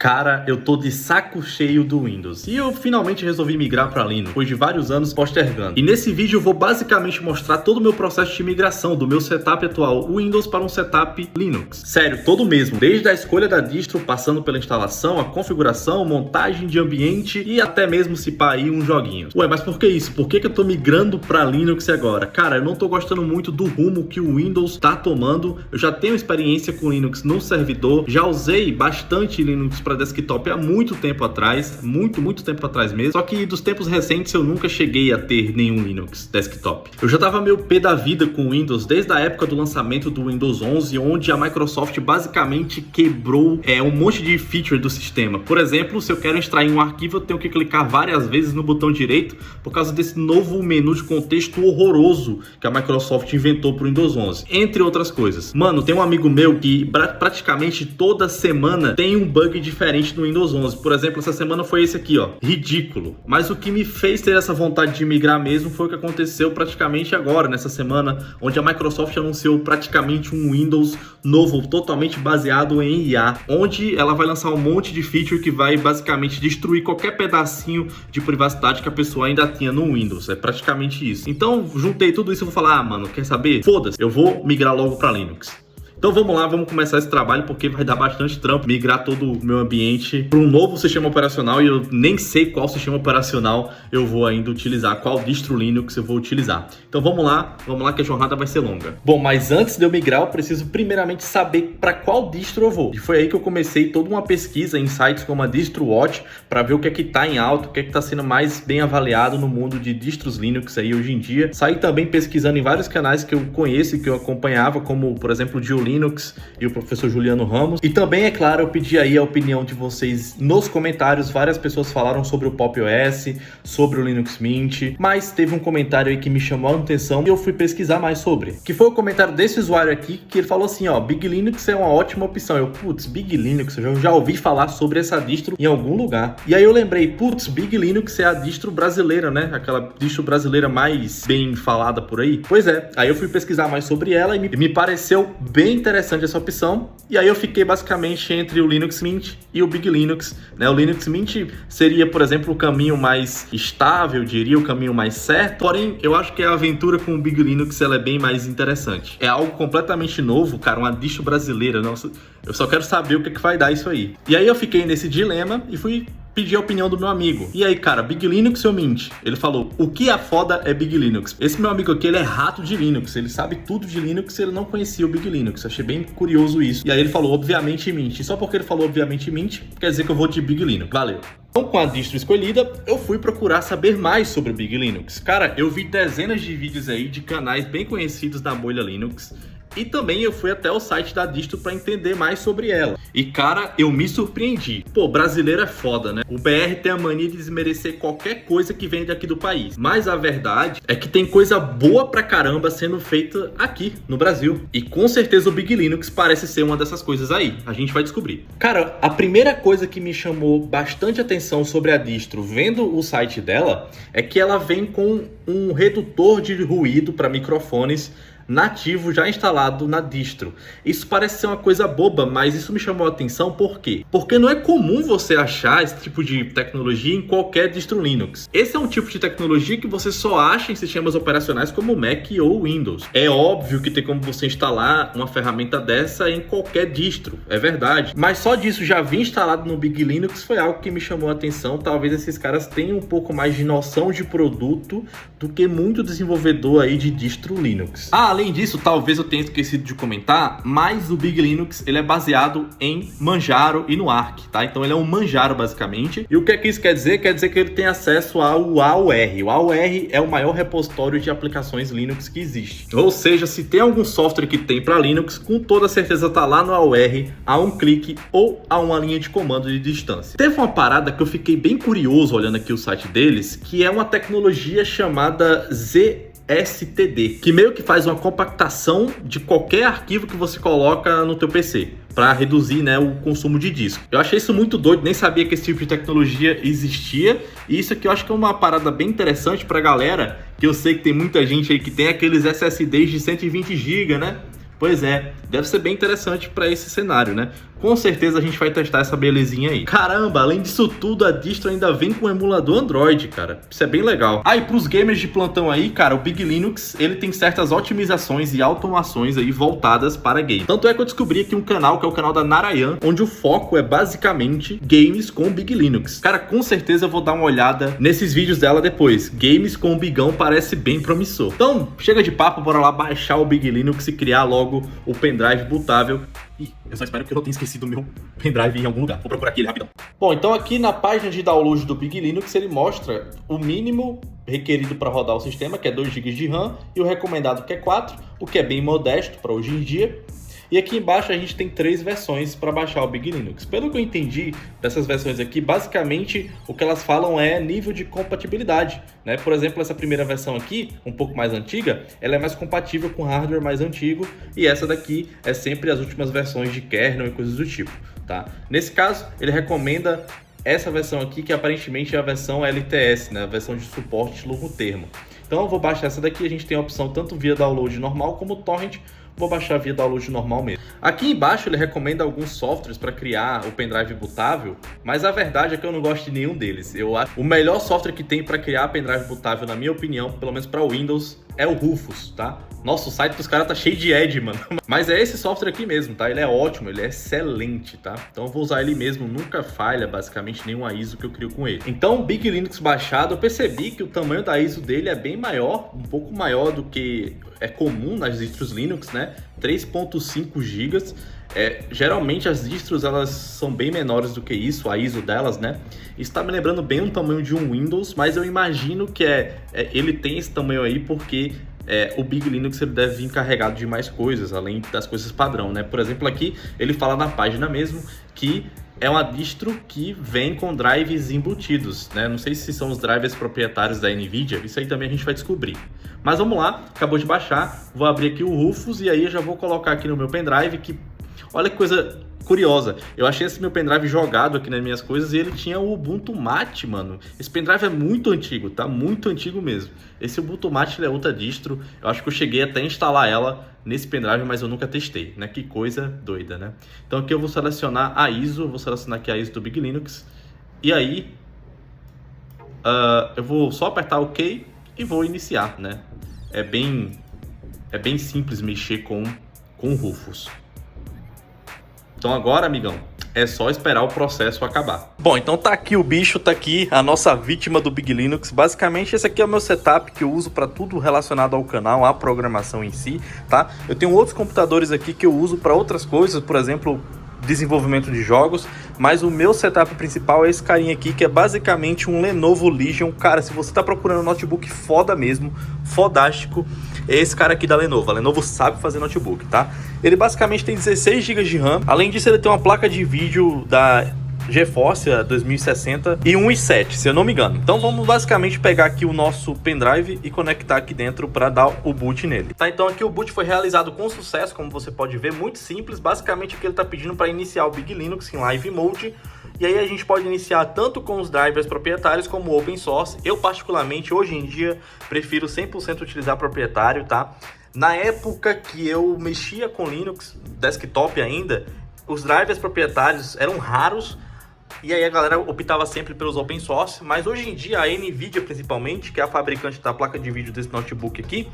Cara, eu tô de saco cheio do Windows e eu finalmente resolvi migrar para Linux, depois de vários anos postergando. E nesse vídeo eu vou basicamente mostrar todo o meu processo de migração do meu setup atual Windows para um setup Linux. Sério, todo mesmo, desde a escolha da distro, passando pela instalação, a configuração, montagem de ambiente e até mesmo se pá aí uns joguinhos. Ué, mas por que isso? Por que eu tô migrando para Linux agora? Cara, eu não tô gostando muito do rumo que o Windows tá tomando. Eu já tenho experiência com Linux no servidor, já usei bastante Linux para desktop há muito tempo atrás, muito tempo atrás mesmo, só que dos tempos recentes eu nunca cheguei a ter nenhum Linux desktop. Eu já tava meio pé da vida com o Windows desde a época do lançamento do Windows 11, onde a Microsoft basicamente quebrou um monte de feature do sistema. Por exemplo, se eu quero extrair um arquivo, eu tenho que clicar várias vezes no botão direito por causa desse novo menu de contexto horroroso que a Microsoft inventou pro Windows 11, entre outras coisas. Mano, tem um amigo meu que praticamente toda semana tem um bug diferente no Windows 11. Por exemplo, essa semana foi esse aqui, ó. Ridículo. Mas o que me fez ter essa vontade de migrar mesmo foi o que aconteceu praticamente agora, nessa semana, onde a Microsoft anunciou praticamente um Windows novo, totalmente baseado em IA, onde ela vai lançar um monte de feature que vai basicamente destruir qualquer pedacinho de privacidade que a pessoa ainda tinha no Windows. É praticamente isso. Então, juntei tudo isso e vou falar, mano, quer saber? Foda-se, eu vou migrar logo para Linux. Então vamos lá, vamos começar esse trabalho porque vai dar bastante trampo migrar todo o meu ambiente para um novo sistema operacional e eu nem sei qual sistema operacional eu vou ainda utilizar, qual distro Linux eu vou utilizar. Então vamos lá que a jornada vai ser longa. Bom, mas antes de eu migrar eu preciso primeiramente saber para qual distro eu vou. E foi aí que eu comecei toda uma pesquisa em sites como a DistroWatch para ver o que é que tá em alta, o que é que tá sendo mais bem avaliado no mundo de distros Linux aí hoje em dia. Saí também pesquisando em vários canais que eu conheço e que eu acompanhava, como por exemplo o Dio Linux e o professor Juliano Ramos. E também, é claro, eu pedi aí a opinião de vocês nos comentários. Várias pessoas falaram sobre o Pop! OS, sobre o Linux Mint, mas teve um comentário aí que me chamou a atenção e eu fui pesquisar mais sobre. Que foi o comentário desse usuário aqui, que ele falou assim, ó, Big Linux é uma ótima opção. Eu, putz, Big Linux, eu já ouvi falar sobre essa distro em algum lugar. E aí eu lembrei, putz, Big Linux é a distro brasileira, né? Aquela distro brasileira mais bem falada por aí. Pois é, aí eu fui pesquisar mais sobre ela e me pareceu bem interessante essa opção, e aí eu fiquei basicamente entre o Linux Mint e o Big Linux, né? O Linux Mint seria, por exemplo, o caminho mais estável, diria, o caminho mais certo, porém, eu acho que a aventura com o Big Linux ela é bem mais interessante. É algo completamente novo, cara, uma distro brasileira, nossa, eu só quero saber o que é que vai dar isso aí. E aí eu fiquei nesse dilema e fui pedir a opinião do meu amigo. E aí, cara, Big Linux ou Mint? Ele falou, o que é foda é Big Linux. Esse meu amigo aqui, ele é rato de Linux, ele sabe tudo de Linux e ele não conhecia o Big Linux. Achei bem curioso isso. E aí ele falou, obviamente, Mint. E só porque ele falou, obviamente, Mint, quer dizer que eu vou de Big Linux. Valeu. Então, com a distro escolhida, eu fui procurar saber mais sobre o Big Linux. Cara, eu vi dezenas de vídeos aí de canais bem conhecidos da bolha Linux. E também eu fui até o site da distro para entender mais sobre ela. E cara, eu me surpreendi. Pô, brasileiro é foda, né? O BR tem a mania de desmerecer qualquer coisa que vem daqui do país. Mas a verdade é que tem coisa boa pra caramba sendo feita aqui no Brasil. E com certeza o Big Linux parece ser uma dessas coisas aí. A gente vai descobrir. Cara, a primeira coisa que me chamou bastante atenção sobre a distro vendo o site dela é que ela vem com um redutor de ruído para microfones nativo já instalado na distro. Isso parece ser uma coisa boba, mas isso me chamou a atenção por quê? Porque não é comum você achar esse tipo de tecnologia em qualquer distro Linux. Esse é um tipo de tecnologia que você só acha em sistemas operacionais como Mac ou Windows. É óbvio que tem como você instalar uma ferramenta dessa em qualquer distro, é verdade. Mas só disso já vir instalado no Big Linux foi algo que me chamou a atenção. Talvez esses caras tenham um pouco mais de noção de produto do que muito desenvolvedor aí de distro Linux. Além disso, talvez eu tenha esquecido de comentar, mas o Big Linux ele é baseado em Manjaro e no Arch, tá? Então ele é um Manjaro basicamente. E o que é que isso quer dizer? Quer dizer que ele tem acesso ao AUR. O AUR é o maior repositório de aplicações Linux que existe. Ou seja, se tem algum software que tem para Linux, com toda certeza tá lá no AUR, a um clique ou a uma linha de comando de distância. Teve uma parada que eu fiquei bem curioso olhando aqui o site deles, que é uma tecnologia chamada ZSTD, que meio que faz uma compactação de qualquer arquivo que você coloca no teu PC, para reduzir, né, o consumo de disco. Eu achei isso muito doido, nem sabia que esse tipo de tecnologia existia, e isso aqui eu acho que é uma parada bem interessante pra galera, que eu sei que tem muita gente aí que tem aqueles SSDs de 120 GB, né? Pois é, deve ser bem interessante para esse cenário, né? com certeza a gente vai testar essa belezinha aí. Caramba, além disso tudo, a distro ainda vem com um emulador Android, cara. Isso é bem legal. E pros gamers de plantão aí, cara, o Big Linux, ele tem certas otimizações e automações aí voltadas para game. Tanto é que eu descobri aqui um canal, que é o canal da Narayan, onde o foco é basicamente games com o Big Linux. Cara, com certeza eu vou dar uma olhada nesses vídeos dela depois. Games com o Bigão parece bem promissor. Então, chega de papo, bora lá baixar o Big Linux e criar logo o pendrive bootável. Ih, eu só espero que eu não tenha esquecido o meu pendrive em algum lugar. Vou procurar aqui ele rapidão. Bom, então aqui na página de download do Big Linux, ele mostra o mínimo requerido para rodar o sistema, que é 2 GB de RAM, e o recomendado, que é 4, o que é bem modesto para hoje em dia. E aqui embaixo a gente tem 3 versões para baixar o Big Linux. Pelo que eu entendi dessas versões aqui, basicamente o que elas falam é nível de compatibilidade, né? Por exemplo, essa primeira versão aqui, um pouco mais antiga, ela é mais compatível com hardware mais antigo, e essa daqui é sempre as últimas versões de kernel e coisas do tipo, tá? Nesse caso, ele recomenda essa versão aqui, que aparentemente é a versão LTS, né? A versão de suporte longo termo. Então eu vou baixar essa daqui, a gente tem a opção tanto via download normal como torrent. Vou baixar via download normal mesmo. Aqui embaixo ele recomenda alguns softwares para criar o pendrive bootável, mas a verdade é que eu não gosto de nenhum deles. Eu acho o melhor software que tem para criar pendrive bootável, na minha opinião, pelo menos para Windows, é o Rufus, tá? Nossa, o site dos caras tá cheio de ad, mano. Mas é esse software aqui mesmo, tá? Ele é ótimo, ele é excelente, tá? Então eu vou usar ele mesmo, nunca falha basicamente nenhuma ISO que eu crio com ele. Então, Big Linux baixado, eu percebi que o tamanho da ISO dele é bem maior, um pouco maior do que é comum nas distros Linux, né? 3.5 GB. Geralmente as distros elas são bem menores do que isso, a ISO delas, né? Isso tá me lembrando bem o tamanho de um Windows, mas eu imagino que ele tem esse tamanho aí porque o Big Linux ele deve vir carregado de mais coisas, além das coisas padrão, né? Por exemplo, aqui ele fala na página mesmo que é uma distro que vem com drives embutidos, né? Não sei se são os drivers proprietários da NVIDIA, isso aí também a gente vai descobrir. Mas vamos lá, acabou de baixar, vou abrir aqui o Rufus e aí eu já vou colocar aqui no meu pendrive que... Olha que coisa curiosa, eu achei esse meu pendrive jogado aqui nas minhas coisas e ele tinha o Ubuntu Mate, mano. Esse pendrive é muito antigo, tá? Muito antigo mesmo. Esse Ubuntu Mate ele é outra distro, eu acho que eu cheguei até a instalar ela nesse pendrive, mas eu nunca testei, né? Que coisa doida, né? Então aqui eu vou selecionar a ISO, vou selecionar aqui a ISO do Big Linux e aí eu vou só apertar OK e vou iniciar, né? É bem simples mexer com o Rufus. Então agora, amigão, é só esperar o processo acabar. Bom, então tá aqui o bicho, tá aqui a nossa vítima do Big Linux. Basicamente, esse aqui é o meu setup que eu uso para tudo relacionado ao canal, à programação em si, tá? Eu tenho outros computadores aqui que eu uso para outras coisas, por exemplo, desenvolvimento de jogos, mas o meu setup principal é esse carinha aqui, que é basicamente um Lenovo Legion. Cara, se você tá procurando um notebook foda mesmo, fodástico, é esse cara aqui da Lenovo. A Lenovo sabe fazer notebook, tá? Ele basicamente tem 16 GB de RAM. Além disso, ele tem uma placa de vídeo da GeForce 2060 e 1.7, se eu não me engano. Então vamos basicamente pegar aqui o nosso pendrive e conectar aqui dentro para dar o boot nele. Tá, então aqui o boot foi realizado com sucesso, como você pode ver, muito simples. Basicamente o que ele está pedindo para iniciar o Big Linux em Live Mode. E aí a gente pode iniciar tanto com os drivers proprietários como open source. Eu particularmente, hoje em dia, prefiro 100% utilizar proprietário, tá? Na época que eu mexia com Linux, desktop ainda, os drivers proprietários eram raros, e aí a galera optava sempre pelos open source, mas hoje em dia a NVIDIA principalmente, que é a fabricante da placa de vídeo desse notebook aqui,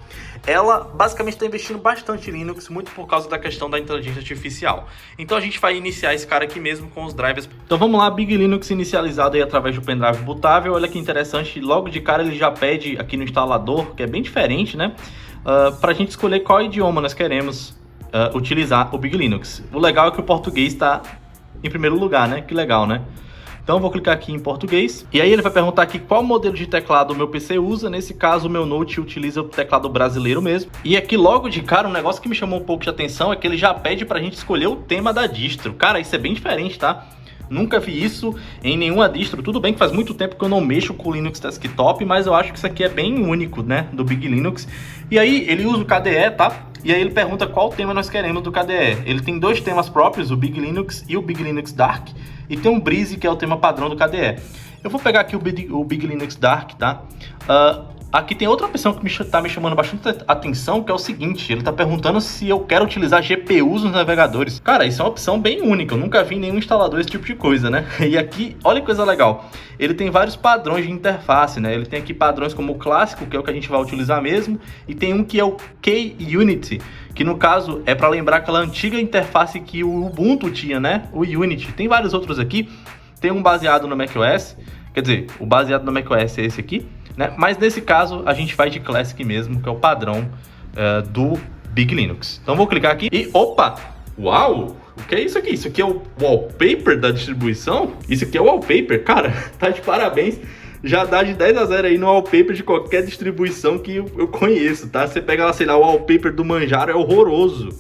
ela basicamente está investindo bastante em Linux, muito por causa da questão da inteligência artificial. Então a gente vai iniciar esse cara aqui mesmo com os drivers. Então vamos lá, Big Linux inicializado aí através do pendrive bootável. Olha que interessante, logo de cara ele já pede aqui no instalador, que é bem diferente, né? Para a gente escolher qual idioma nós queremos utilizar o Big Linux. O legal é que o português está em primeiro lugar, né? Que legal, né? Então eu vou clicar aqui em português e aí ele vai perguntar aqui qual modelo de teclado o meu PC usa. Nesse caso o meu Note utiliza o teclado brasileiro mesmo. E aqui logo de cara um negócio que me chamou um pouco de atenção é que ele já pede pra gente escolher o tema da distro. Cara, isso é bem diferente, tá? Nunca vi isso em nenhuma distro. Tudo bem que faz muito tempo que eu não mexo com o Linux Desktop, mas eu acho que isso aqui é bem único, né, do Big Linux. E aí ele usa o KDE, tá? E aí ele pergunta qual tema nós queremos do KDE. Ele tem dois temas próprios, o Big Linux e o Big Linux Dark. E tem um Breeze, que é o tema padrão do KDE. Eu vou pegar aqui o Big Linux Dark, tá? Aqui tem outra opção que tá me chamando bastante atenção, que é o seguinte, ele tá perguntando se eu quero utilizar GPUs nos navegadores. Cara, isso é uma opção bem única, eu nunca vi nenhum instalador esse tipo de coisa, né? E aqui, olha que coisa legal, ele tem vários padrões de interface, né? Ele tem aqui padrões como o clássico, que é o que a gente vai utilizar mesmo, e tem um que é o K-Unity, que no caso é para lembrar aquela antiga interface que o Ubuntu tinha, né? O Unity. Tem vários outros aqui, tem um baseado no macOS, quer dizer, o baseado no macOS é esse aqui, né? Mas nesse caso a gente vai de Classic mesmo, que é o padrão do Big Linux. Então vou clicar aqui e opa! Uau! O que é isso aqui? Isso aqui é o wallpaper da distribuição? Isso aqui é o wallpaper? Cara, tá de parabéns. Já dá de 10 a 0 aí no wallpaper de qualquer distribuição que eu conheço, tá? Você pega lá, sei lá, o wallpaper do Manjaro é horroroso.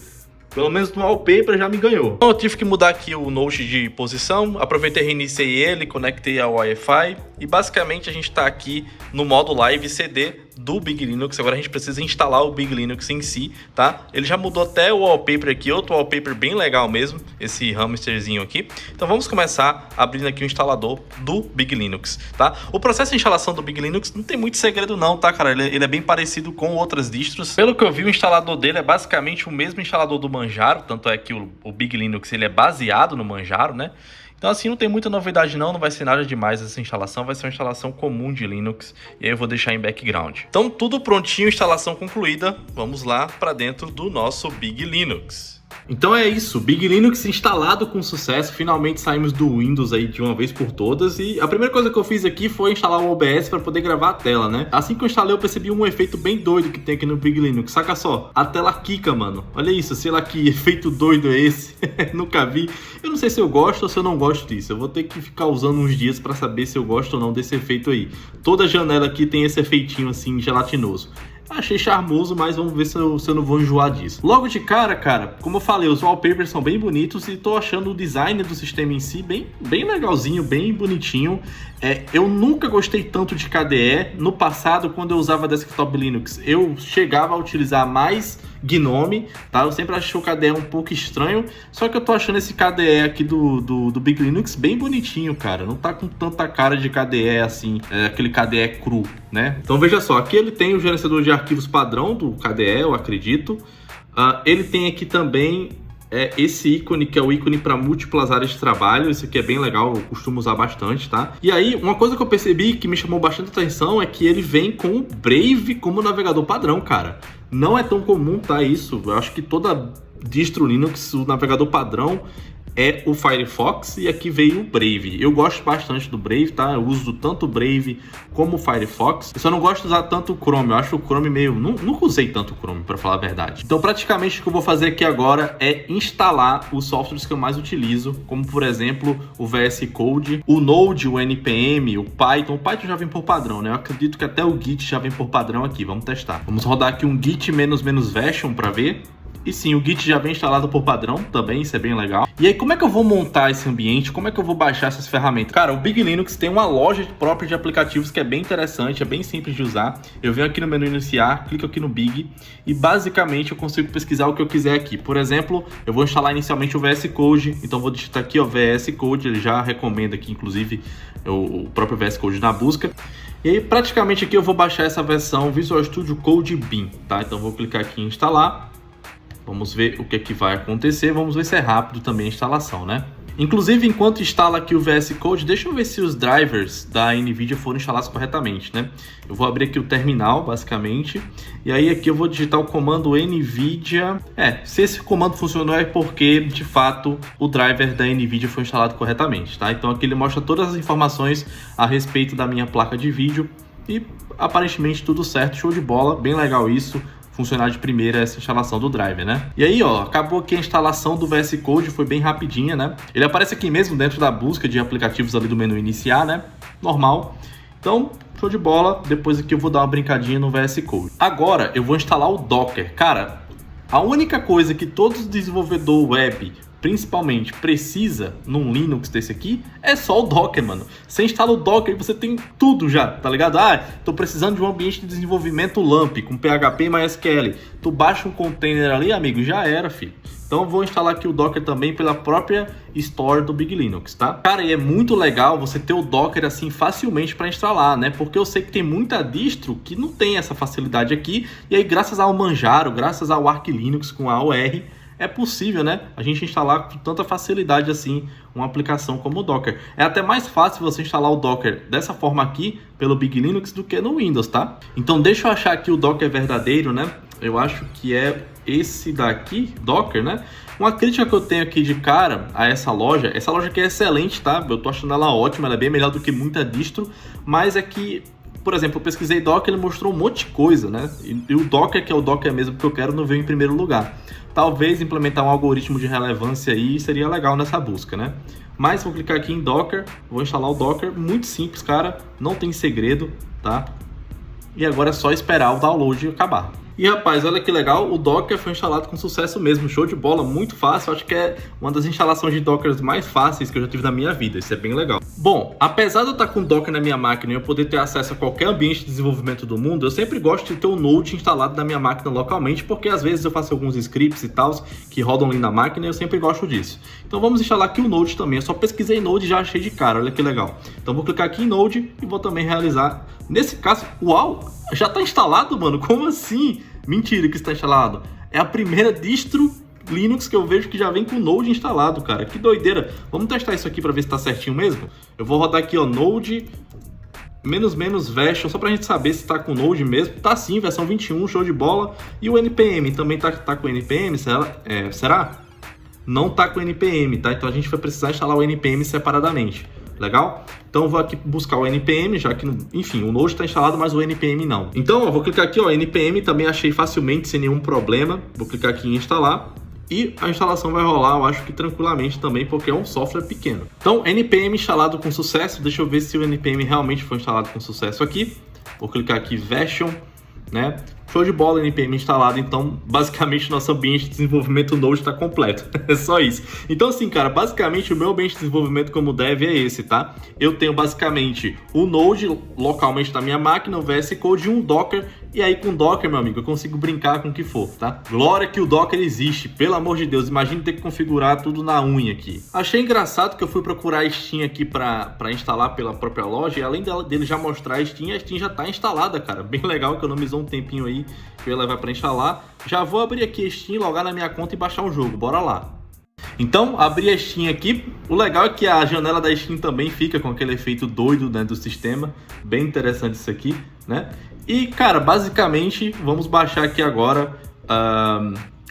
Pelo menos no wallpaper já me ganhou. Então eu tive que mudar aqui o Node de posição, aproveitei e reiniciei ele, conectei ao Wi-Fi e basicamente a gente está aqui no modo Live CD do Big Linux. Agora a gente precisa instalar o Big Linux em si, tá? Ele já mudou até o wallpaper aqui, outro wallpaper bem legal mesmo, esse hamsterzinho aqui. Então vamos começar abrindo aqui o instalador do Big Linux, tá? O processo de instalação do Big Linux não tem muito segredo não, tá, cara? Ele é bem parecido com outras distros. Pelo que eu vi, o instalador dele é basicamente o mesmo instalador do Manjaro, tanto é que o Big Linux ele é baseado no Manjaro, né? Então assim, não tem muita novidade não vai ser nada demais essa instalação, vai ser uma instalação comum de Linux, e aí eu vou deixar em background. Então tudo prontinho, instalação concluída, vamos lá para dentro do nosso Big Linux. Então é isso, Big Linux instalado com sucesso, finalmente saímos do Windows aí de uma vez por todas e a primeira coisa que eu fiz aqui foi instalar o OBS para poder gravar a tela, né? Assim que eu instalei eu percebi um efeito bem doido que tem aqui no Big Linux, saca só, a tela quica, mano, olha isso, sei lá que efeito doido é esse, nunca vi, eu não sei se eu gosto ou se eu não gosto disso, eu vou ter que ficar usando uns dias para saber se eu gosto ou não desse efeito aí. Toda janela aqui tem esse efeitinho assim gelatinoso. Achei charmoso, mas vamos ver se eu não vou enjoar disso. Logo de cara, como eu falei, os wallpapers são bem bonitos e tô achando o design do sistema em si bem legalzinho, bem bonitinho. Eu nunca gostei tanto de KDE. No passado, quando eu usava Desktop Linux, eu chegava a utilizar mais GNOME, tá? Eu sempre achei o KDE um pouco estranho, só que eu tô achando esse KDE aqui do Big Linux bem bonitinho, cara. Não tá com tanta cara de KDE assim, aquele KDE cru, né? Então veja só, aqui ele tem o gerenciador de arquivos padrão do KDE, eu acredito. Ele tem aqui também esse ícone, que é o ícone para múltiplas áreas de trabalho. Isso aqui é bem legal, eu costumo usar bastante, tá? E aí, uma coisa que eu percebi que me chamou bastante atenção é que ele vem com o Brave como navegador padrão, cara. Não é tão comum, tá, isso. Eu acho que toda distro Linux, o navegador padrão é o Firefox e aqui veio o Brave. Eu gosto bastante do Brave, tá? Eu uso tanto o Brave como o Firefox. Eu só não gosto de usar tanto o Chrome. Eu acho o Chrome meio... Nunca usei tanto o Chrome, para falar a verdade. Então, praticamente, o que eu vou fazer aqui agora é instalar os softwares que eu mais utilizo, como, por exemplo, o VS Code, o Node, o NPM, o Python. O Python já vem por padrão, né? Eu acredito que até o Git já vem por padrão aqui. Vamos testar. Vamos rodar aqui um git -- version para ver. E sim, o Git já vem instalado por padrão também, isso é bem legal. E aí, como é que eu vou montar esse ambiente? Como é que eu vou baixar essas ferramentas? Cara, o Big Linux tem uma loja própria de aplicativos que é bem interessante, é bem simples de usar. Eu venho aqui no menu iniciar, clico aqui no Big e basicamente eu consigo pesquisar o que eu quiser aqui. Por exemplo, eu vou instalar inicialmente o VS Code, então vou digitar aqui, ó, VS Code, ele já recomenda aqui, inclusive, o próprio VS Code na busca. E aí, praticamente aqui eu vou baixar essa versão Visual Studio Code Beam, tá? Então vou clicar aqui em instalar. Vamos ver o que é que vai acontecer, vamos ver se é rápido também a instalação, né? Inclusive, enquanto instala aqui o VS Code, deixa eu ver se os drivers da NVIDIA foram instalados corretamente, né? Eu vou abrir aqui o terminal, basicamente, e aí aqui eu vou digitar o comando NVIDIA. Se esse comando funcionou é porque, de fato, o driver da NVIDIA foi instalado corretamente, tá? Então aqui ele mostra todas as informações a respeito da minha placa de vídeo e aparentemente tudo certo, show de bola, bem legal isso. Funcionar de primeira essa instalação do driver, né? E aí, ó, acabou aqui a instalação do VS Code, foi bem rapidinha, né? Ele aparece aqui mesmo dentro da busca de aplicativos ali do menu iniciar, né? Normal. Então, show de bola. Depois aqui eu vou dar uma brincadinha no VS Code. Agora, eu vou instalar o Docker. Cara, a única coisa que todo desenvolvedor web principalmente precisa num Linux desse aqui é só o Docker, mano. Você instala o Docker e você tem tudo já, tá ligado? Tô precisando de um ambiente de desenvolvimento LAMP com PHP e MySQL. Tu baixa um container ali, amigo, já era, filho. Então eu vou instalar aqui o Docker também pela própria Store do Big Linux, tá? Cara, e é muito legal você ter o Docker assim facilmente para instalar, né? Porque eu sei que tem muita distro que não tem essa facilidade aqui, e aí graças ao Manjaro, graças ao Arch Linux com a AOR, é possível, né, a gente instalar com tanta facilidade assim uma aplicação como o Docker. É até mais fácil você instalar o Docker dessa forma aqui pelo Big Linux do que no Windows, tá? Então deixa eu achar aqui o Docker verdadeiro, né? Eu acho que é esse daqui, Docker, né? Uma crítica que eu tenho aqui de cara a essa loja aqui é excelente, tá? Eu tô achando ela ótima, ela é bem melhor do que muita distro, mas é que, por exemplo, eu pesquisei Docker, ele mostrou um monte de coisa, né? E o Docker, que é o Docker mesmo que eu quero, não veio em primeiro lugar. Talvez implementar um algoritmo de relevância aí seria legal nessa busca, né? Mas vou clicar aqui em Docker, vou instalar o Docker, muito simples, cara, não tem segredo, tá? E agora é só esperar o download acabar. E rapaz, olha que legal, o Docker foi instalado com sucesso mesmo, show de bola, muito fácil, acho que é uma das instalações de Docker mais fáceis que eu já tive na minha vida, isso é bem legal. Bom, apesar de eu estar com o Docker na minha máquina e eu poder ter acesso a qualquer ambiente de desenvolvimento do mundo, eu sempre gosto de ter o Node instalado na minha máquina localmente, porque às vezes eu faço alguns scripts e tal que rodam ali na máquina e eu sempre gosto disso. Então vamos instalar aqui o Node também, eu só pesquisei Node e já achei de cara, olha que legal. Então vou clicar aqui em Node e vou também realizar, nesse caso, uau, já está instalado, mano, como assim? Mentira que está instalado. É a primeira distro Linux que eu vejo que já vem com o Node instalado, cara. Que doideira. Vamos testar isso aqui para ver se está certinho mesmo. Eu vou rodar aqui, ó, Node --version, só para a gente saber se está com o Node mesmo. Tá sim, versão 21, show de bola. E o NPM também tá com o NPM, será? Não tá com o NPM, tá? Então a gente vai precisar instalar o NPM separadamente. Legal? Então eu vou aqui buscar o NPM, já que, enfim, o Node está instalado, mas o NPM não. Então eu vou clicar aqui, ó, NPM, também achei facilmente, sem nenhum problema. Vou clicar aqui em instalar e a instalação vai rolar, eu acho que tranquilamente também, porque é um software pequeno. Então, NPM instalado com sucesso. Deixa eu ver se o NPM realmente foi instalado com sucesso aqui. Vou clicar aqui, version, né? Show de bola, NPM instalado, então basicamente nosso ambiente de desenvolvimento Node está completo, é só isso. Então assim, cara, basicamente o meu ambiente de desenvolvimento como dev é esse, tá? Eu tenho basicamente o Node localmente na minha máquina, o VS Code e um Docker, e aí com Docker, meu amigo, eu consigo brincar com o que for, tá? Glória que o Docker existe, pelo amor de Deus, imagina ter que configurar tudo na unha aqui. Achei engraçado que eu fui procurar a Steam aqui para instalar pela própria loja, e além dele já mostrar a Steam já tá instalada, cara, bem legal, economizou um tempinho aí que eu ia levar para instalar. Já vou abrir aqui a Steam, logar na minha conta e baixar o jogo, bora lá. Então, abri a Steam aqui. O legal é que a janela da Steam também fica com aquele efeito doido, né, do sistema. Bem interessante isso aqui, né? E, cara, basicamente, vamos baixar aqui agora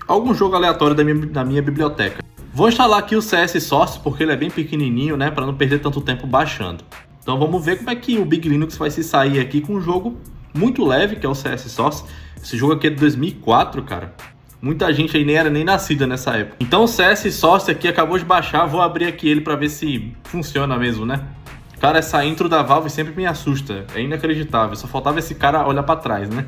algum jogo aleatório da minha biblioteca. Vou instalar aqui o CS Source, porque ele é bem pequenininho, né, para não perder tanto tempo baixando. Então vamos ver como é que o Big Linux vai se sair aqui com um jogo muito leve, que é o CS Source. Esse jogo aqui é de 2004, cara. Muita gente aí nem era nem nascida nessa época. Então o CS Source aqui acabou de baixar. Vou abrir aqui ele para ver se funciona mesmo, né? Cara, essa intro da Valve sempre me assusta. É inacreditável. Só faltava esse cara olhar para trás, né?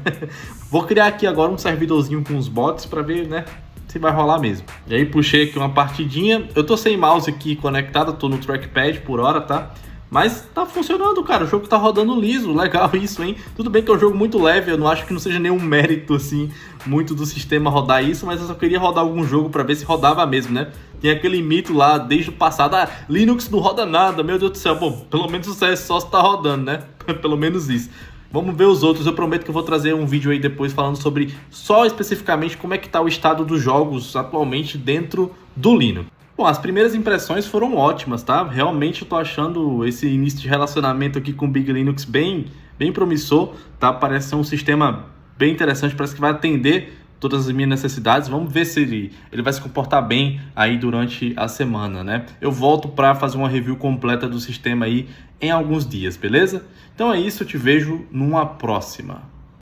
Vou criar aqui agora um servidorzinho com os bots para ver, né, se vai rolar mesmo. E aí puxei aqui uma partidinha. Eu tô sem mouse aqui conectado, tô no trackpad por hora, tá? Mas tá funcionando, cara, o jogo tá rodando liso, legal isso, hein? Tudo bem que é um jogo muito leve, eu não acho que não seja nenhum mérito, assim, muito do sistema rodar isso, mas eu só queria rodar algum jogo pra ver se rodava mesmo, né? Tem aquele mito lá, desde o passado, Linux não roda nada, meu Deus do céu, bom, pelo menos o CS só tá rodando, né? Pelo menos isso. Vamos ver os outros, eu prometo que eu vou trazer um vídeo aí depois falando sobre, só especificamente, como é que tá o estado dos jogos atualmente dentro do Linux. Bom, as primeiras impressões foram ótimas, tá? Realmente eu tô achando esse início de relacionamento aqui com o Big Linux bem promissor, tá? Parece ser um sistema bem interessante, parece que vai atender todas as minhas necessidades. Vamos ver se ele vai se comportar bem aí durante a semana, né? Eu volto para fazer uma review completa do sistema aí em alguns dias, beleza? Então é isso, eu te vejo numa próxima.